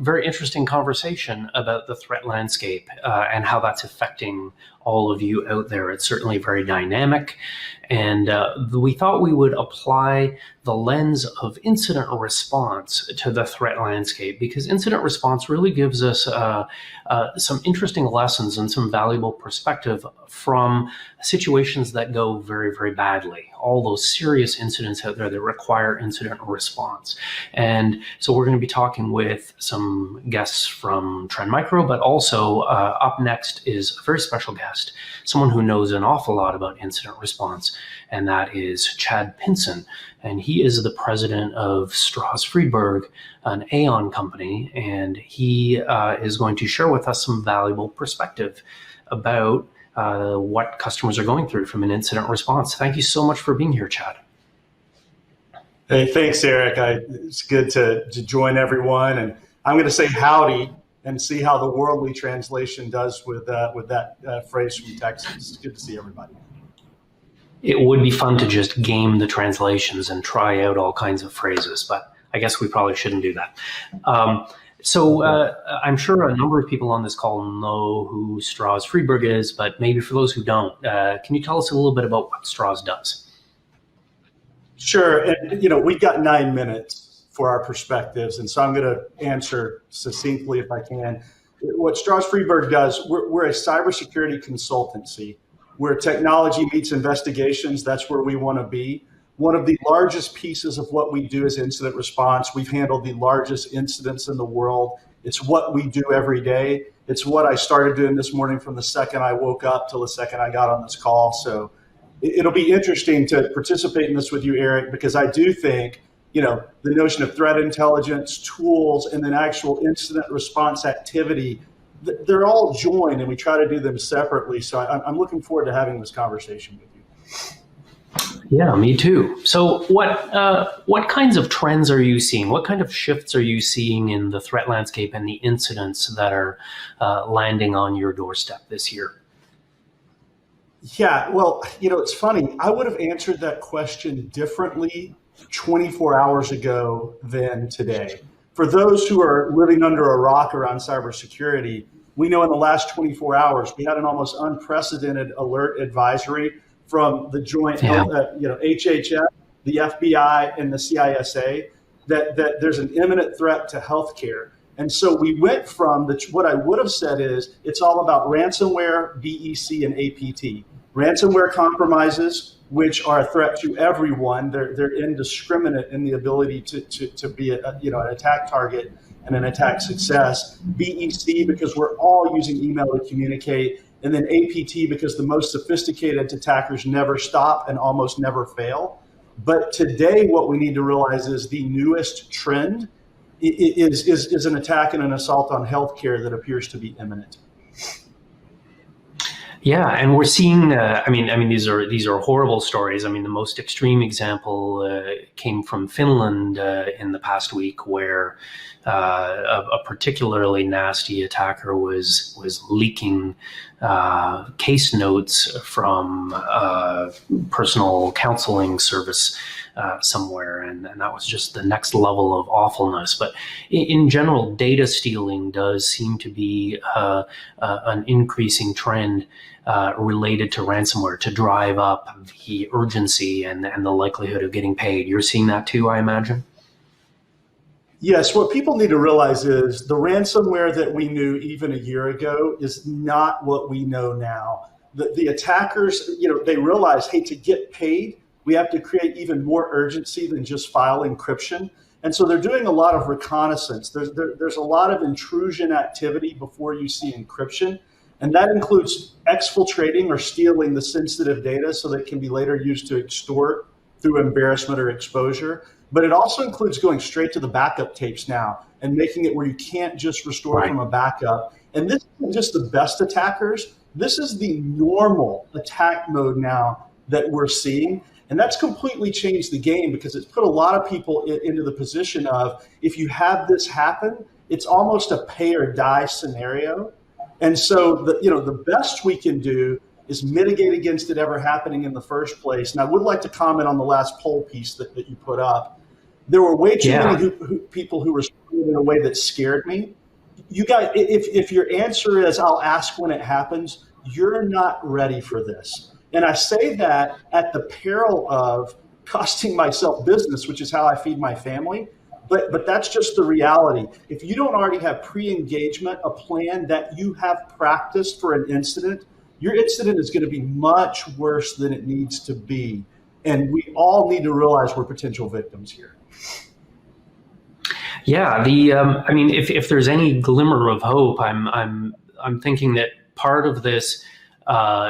very interesting conversation about the threat landscape and how that's affecting all of you out there. It's certainly very dynamic. And we thought we would apply the lens of incident response to the threat landscape, because incident response really gives us some interesting lessons and some valuable perspective from situations that go very, very badly. All those serious incidents out there that require incident response. And so we're going to be talking with some guests from Trend Micro, but also up next is a very special guest, someone who knows an awful lot about incident response, and that is Chad Pinson. And he is the president of Strauss Friedberg, an Aon company, and he is going to share with us some valuable perspective about what customers are going through from an incident response. Thank you so much for being here, Chad. Hey, thanks, Eric. It's good to join everyone, and I'm going to say howdy and see how the worldly translation does with that phrase from Texas. It's good to see everybody. It would be fun to just game the translations and try out all kinds of phrases, but I guess we probably shouldn't do that. So I'm sure a number of people on this call know who Strauss Friedberg is, but maybe for those who don't, can you tell us a little bit about what Strauss does? Sure. And, we've got 9 minutes for our perspectives, and so I'm going to answer succinctly if I can. What Strauss Friedberg does, we're a cybersecurity consultancy where technology meets investigations. That's where we want to be. One of the largest pieces of what we do is incident response. We've handled the largest incidents in the world. It's what we do every day. It's what I started doing this morning from the second I woke up till the second I got on this call. So it'll be interesting to participate in this with you, Eric, because I do think, the notion of threat intelligence, tools, and then actual incident response activity, they're all joined, and we try to do them separately. So I'm looking forward to having this conversation with you. Yeah, me too. So what kinds of trends are you seeing? What kind of shifts are you seeing in the threat landscape and the incidents that are landing on your doorstep this year? Yeah, well, it's funny. I would have answered that question differently 24 hours ago than today. For those who are living under a rock around cybersecurity, we know in the last 24 hours, we had an almost unprecedented alert advisory from the joint, HHS, the FBI, and the CISA that there's an imminent threat to healthcare. And so we went from what I would have said is it's all about ransomware, BEC, and APT. Ransomware compromises, which are a threat to everyone. They're indiscriminate in the ability to be an attack target and an attack success. BEC, because we're all using email to communicate. And then APT, because the most sophisticated attackers never stop and almost never fail. But today, what we need to realize is the newest trend is an attack and an assault on healthcare that appears to be imminent. Yeah, and we're seeing. These are horrible stories. I mean, the most extreme example came from Finland in the past week, where a particularly nasty attacker was leaking case notes from a personal counseling service somewhere, and that was just the next level of awfulness. But in general, data stealing does seem to be an increasing trend related to ransomware to drive up the urgency and the likelihood of getting paid. You're seeing that too, I imagine? Yes, what people need to realize is the ransomware that we knew even a year ago is not what we know now. The attackers, they realize, hey, to get paid, we have to create even more urgency than just file encryption. And so they're doing a lot of reconnaissance. There's a lot of intrusion activity before you see encryption. And that includes exfiltrating or stealing the sensitive data so that it can be later used to extort through embarrassment or exposure. But it also includes going straight to the backup tapes now and making it where you can't just restore from a backup. And this isn't just the best attackers. This is the normal attack mode now that we're seeing. And that's completely changed the game because it's put a lot of people into the position of, if you have this happen, it's almost a pay or die scenario. And so the best we can do is mitigate against it ever happening in the first place. And I would like to comment on the last poll piece that you put up. There were way too Yeah. many people who responded in a way that scared me. You guys, if your answer is I'll ask when it happens, you're not ready for this. And I say that at the peril of costing myself business, which is how I feed my family. But that's just the reality. If you don't already have pre-engagement, a plan that you have practiced for an incident, your incident is going to be much worse than it needs to be. And we all need to realize we're potential victims here. Yeah, I mean, if there's any glimmer of hope, I'm thinking that part of this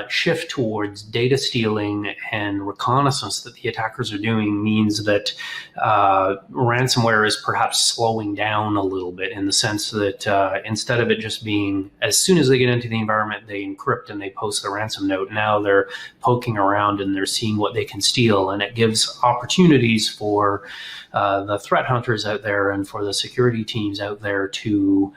shift towards data stealing and reconnaissance that the attackers are doing means that ransomware is perhaps slowing down a little bit, in the sense that instead of it just being, as soon as they get into the environment, they encrypt and they post the ransom note, now they're poking around and they're seeing what they can steal. And it gives opportunities for the threat hunters out there and for the security teams out there to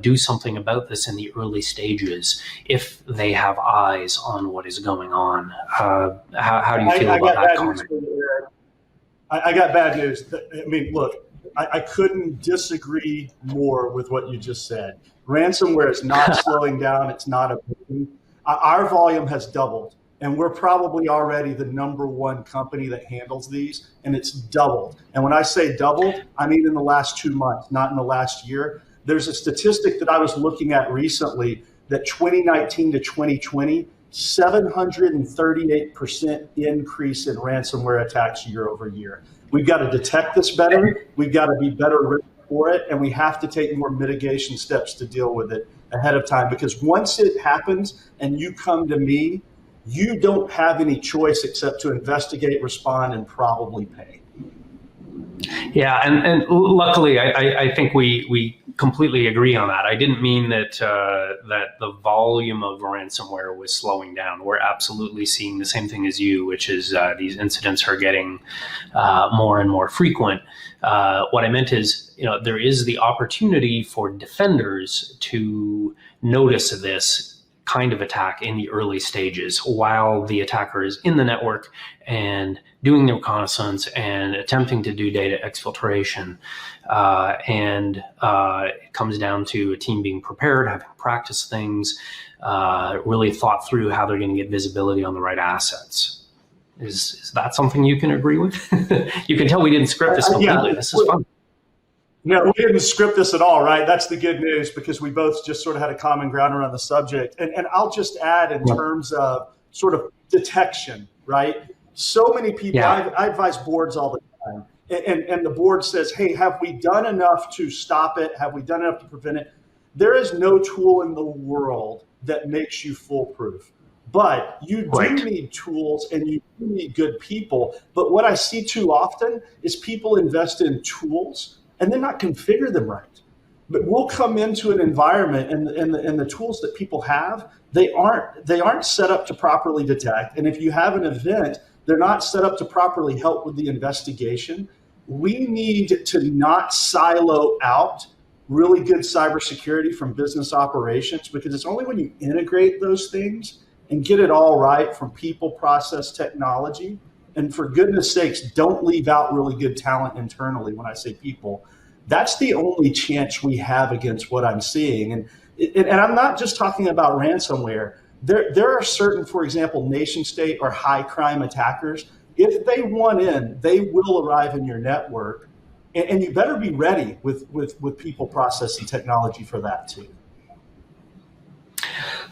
do something about this in the early stages if they have eyes on what is going on. How do you feel about that comment? I got bad news. I mean, look, I couldn't disagree more with what you just said. Ransomware is not slowing down. It's not abating. Our volume has doubled, and we're probably already the #1 company that handles these, and it's doubled. And when I say doubled, I mean in the last 2 months, not in the last year. There's a statistic that I was looking at recently that 2019 to 2020, 738% increase in ransomware attacks year over year. We've got to detect this better. We've got to be better ready for it, and we have to take more mitigation steps to deal with it ahead of time. Because once it happens and you come to me, you don't have any choice except to investigate, respond, and probably pay. Yeah, and luckily, I think we completely agree on that. I didn't mean that that the volume of ransomware was slowing down. We're absolutely seeing the same thing as you, which is these incidents are getting more and more frequent. What I meant is, there is the opportunity for defenders to notice this kind of attack in the early stages while the attacker is in the network and doing the reconnaissance and attempting to do data exfiltration. And it comes down to a team being prepared, having practiced things, really thought through how they're going to get visibility on the right assets. Is that something you can agree with? You can tell we didn't script this completely. This is fun. No, we didn't script this at all, right? That's the good news, because we both just sort of had a common ground around the subject. And I'll just add in terms of sort of detection, right? So many people, I advise boards all the time, and the board says, hey, have we done enough to stop it? Have we done enough to prevent it? There is no tool in the world that makes you foolproof. But you do need tools, and you do need good people. But what I see too often is people invest in tools and then not configure them right. But we'll come into an environment, and the tools that people have, they aren't set up to properly detect. And if you have an event, they're not set up to properly help with the investigation. We need to not silo out really good cybersecurity from business operations, because it's only when you integrate those things and get it all right from people, process, technology. And for goodness sakes, don't leave out really good talent internally. When I say people, that's the only chance we have against what I'm seeing. And I'm not just talking about ransomware. There are certain, for example, nation state or high crime attackers. If they want in, they will arrive in your network. And you better be ready with people, process, and technology for that too.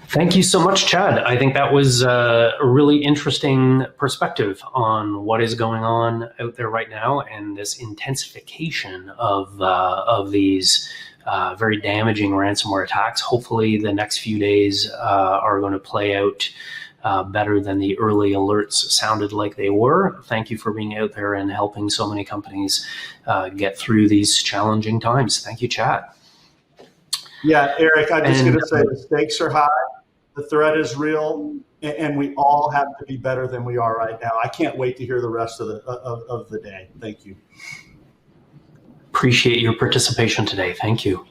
Thank you so much, Chad. I think that was a really interesting perspective on what is going on out there right now, and this intensification of these very damaging ransomware attacks. Hopefully the next few days are going to play out better than the early alerts sounded like they were. Thank you for being out there and helping so many companies get through these challenging times. Thank you, Chad. Yeah, Eric, I'm just going to say the stakes are high. The threat is real, and we all have to be better than we are right now. I can't wait to hear the rest of the day. Thank you. Appreciate your participation today. Thank you.